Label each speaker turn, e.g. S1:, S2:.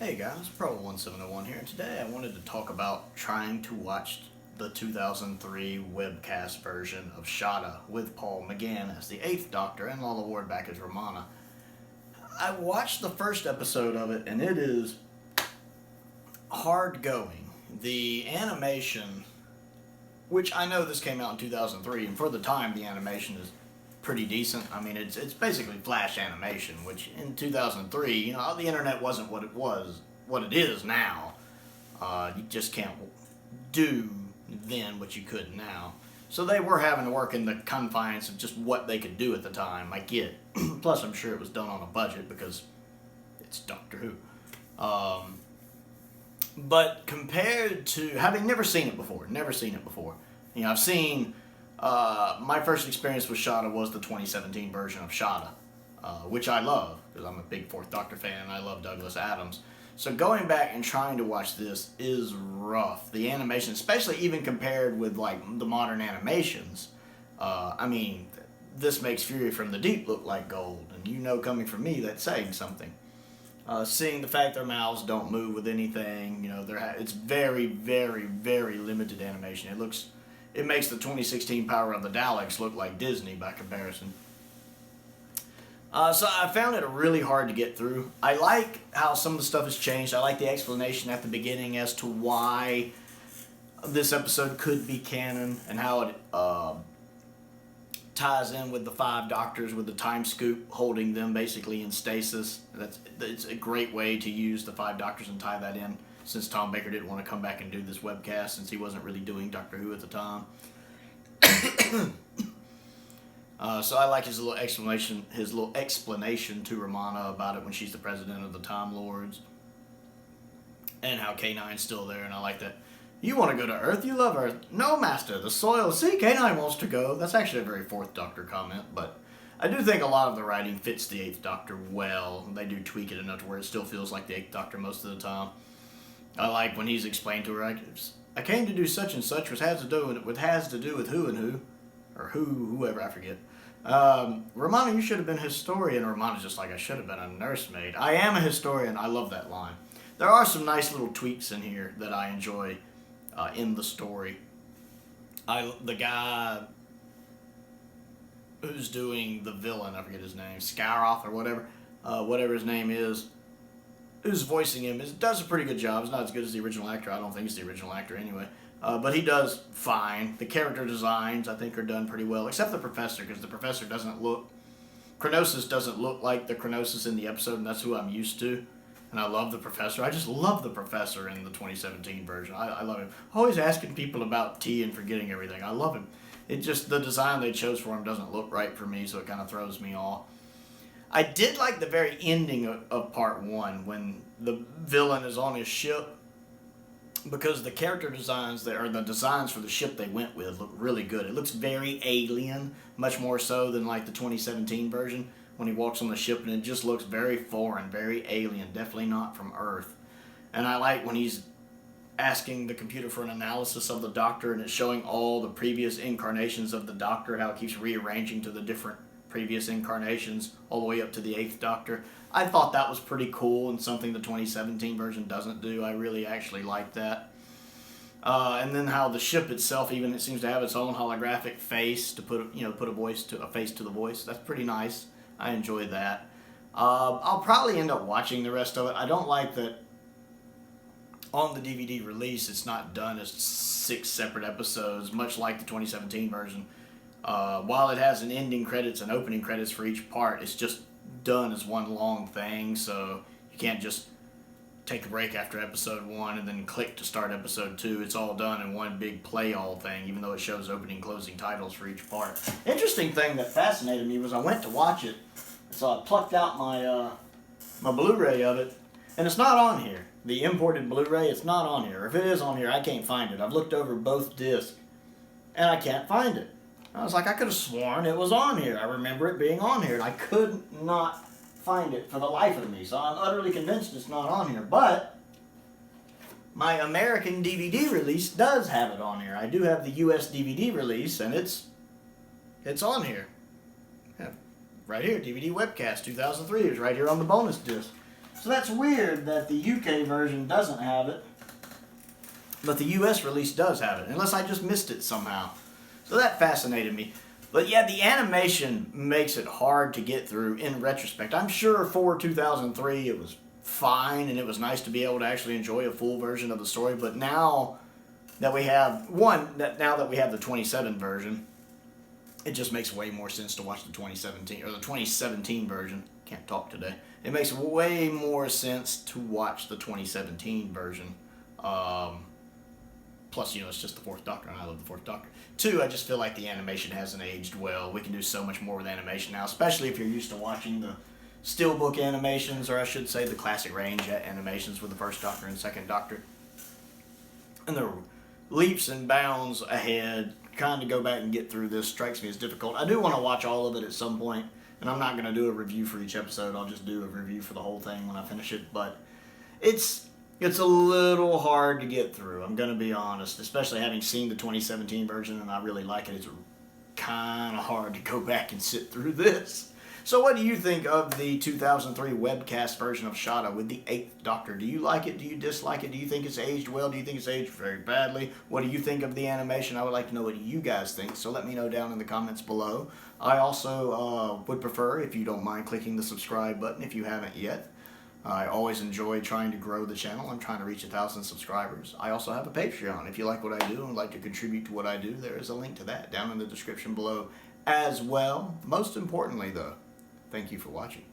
S1: Hey guys, Pro1701 here, and today I wanted to talk about trying to watch the 2003 Webcast version of Shada with Paul McGann as the 8th Doctor and Lalla Ward back as Romana. I watched the first episode of it, and it is hard going. The animation, which I know this came out in 2003, and for the time the animation is pretty decent. I mean, it's basically flash animation, which in 2003, the internet wasn't what it is now. You just can't do then what you could now. So they were having to work in the confines of just what they could do at the time. I get. Plus, I'm sure it was done on a budget because it's Doctor Who. But compared to having never seen it before, I've seen. My first experience with Shada was the 2017 version of Shada, which I love, because I'm a big 4th Doctor fan and I love Douglas Adams. So going back and trying to watch this is rough. The animation, especially even compared with like the modern animations, this makes Fury from the Deep look like gold, and coming from me, that's saying something. Seeing the fact their mouths don't move with anything, it's very, very, very limited animation. It makes the 2016 Power of the Daleks look like Disney by comparison. So I found it really hard to get through. I like how some of the stuff has changed. I like the explanation at the beginning as to why this episode could be canon and how it ties in with the 5 Doctors with the time scoop holding them basically in stasis. It's a great way to use the 5 Doctors and tie that in, since Tom Baker didn't want to come back and do this webcast since he wasn't really doing Doctor Who at the time. So I like his little explanation to Romana about it when she's the president of the Time Lords, and how K9's still there, and I like that. You want to go to Earth? You love Earth. No, Master, the soil. See, K9 wants to go. That's actually a very 4th Doctor comment, but I do think a lot of the writing fits the 8th Doctor well. They do tweak it enough to where it still feels like the 8th Doctor most of the time. I like when he's explained to her, I came to do such and such, which has to do with who and who, or whoever, I forget. Romana, you should have been a historian. Romana's just like, I should have been a nursemaid. I am a historian. I love that line. There are some nice little tweaks in here that I enjoy in the story. The guy who's doing the villain, I forget his name, Skyroth or whatever his name is, who's voicing him, does a pretty good job. It's not as good as the original actor. I don't think it's the original actor anyway. But he does fine. The character designs, I think, are done pretty well, except the Professor, because the Professor Chronosis doesn't look like the Chronosis in the episode, and that's who I'm used to. And I love the Professor. I just love the Professor in the 2017 version. I love him. Always asking people about tea and forgetting everything. I love him. The design they chose for him doesn't look right for me, so it kind of throws me off. I did like the very ending of part 1 when the villain is on his ship, because the character designs the designs for the ship they went with look really good. It looks very alien, much more so than like the 2017 version when he walks on the ship, and it just looks very foreign, very alien, definitely not from Earth. And I like when he's asking the computer for an analysis of the Doctor, and it's showing all the previous incarnations of the Doctor, how it keeps rearranging to the different previous incarnations all the way up to the 8th Doctor. I thought that was pretty cool and something the 2017 version doesn't do. I really actually like that. And then how the ship itself, it seems to have its own holographic face to put a face to the voice. That's pretty nice. I enjoy that. I'll probably end up watching the rest of it. I don't like that on the DVD release it's not done as 6 separate episodes, much like the 2017 version. While it has an ending credits and opening credits for each part, it's just done as one long thing, so you can't just take a break after episode 1 and then click to start episode 2. It's all done in one big play-all thing, even though it shows opening and closing titles for each part. Interesting thing that fascinated me was I went to watch it, so I plucked out my Blu-ray of it, and it's not on here. The imported Blu-ray, it's not on here. If it is on here, I can't find it. I've looked over both discs, and I can't find it. I was like, I could have sworn it was on here. I remember it being on here, and I could not find it for the life of me. So I'm utterly convinced it's not on here. But my American DVD release does have it on here. I do have the US DVD release, and it's on here. Yeah, right here, DVD Webcast 2003 is right here on the bonus disc. So that's weird that the UK version doesn't have it, but the US release does have it, unless I just missed it somehow. So that fascinated me. But yeah, the animation makes it hard to get through in retrospect. I'm sure for 2003 it was fine, and it was nice to be able to actually enjoy a full version of the story, but now that we have, now that we have the 27 version, it just makes way more sense to watch the 2017, or the 2017 version. Can't talk today. It makes way more sense to watch the 2017 version. Plus, it's just the Fourth Doctor, and I love the Fourth Doctor. 2, I just feel like the animation hasn't aged well. We can do so much more with animation now, especially if you're used to watching the Steelbook animations, or I should say the classic range animations with the First Doctor and Second Doctor. And the leaps and bounds ahead, trying to go back and get through this strikes me as difficult. I do want to watch all of it at some point, and I'm not going to do a review for each episode. I'll just do a review for the whole thing when I finish it, but it's a little hard to get through, I'm going to be honest, especially having seen the 2017 version, and I really like it. It's kind of hard to go back and sit through this. So what do you think of the 2003 webcast version of Shada with the 8th Doctor? Do you like it? Do you dislike it? Do you think it's aged well? Do you think it's aged very badly? What do you think of the animation? I would like to know what you guys think, so let me know down in the comments below. I also would prefer, if you don't mind, clicking the subscribe button if you haven't yet. I always enjoy trying to grow the channel. I'm trying to reach 1,000 subscribers. I also have a Patreon. If you like what I do and would like to contribute to what I do, there is a link to that down in the description below as well. Most importantly, though, thank you for watching.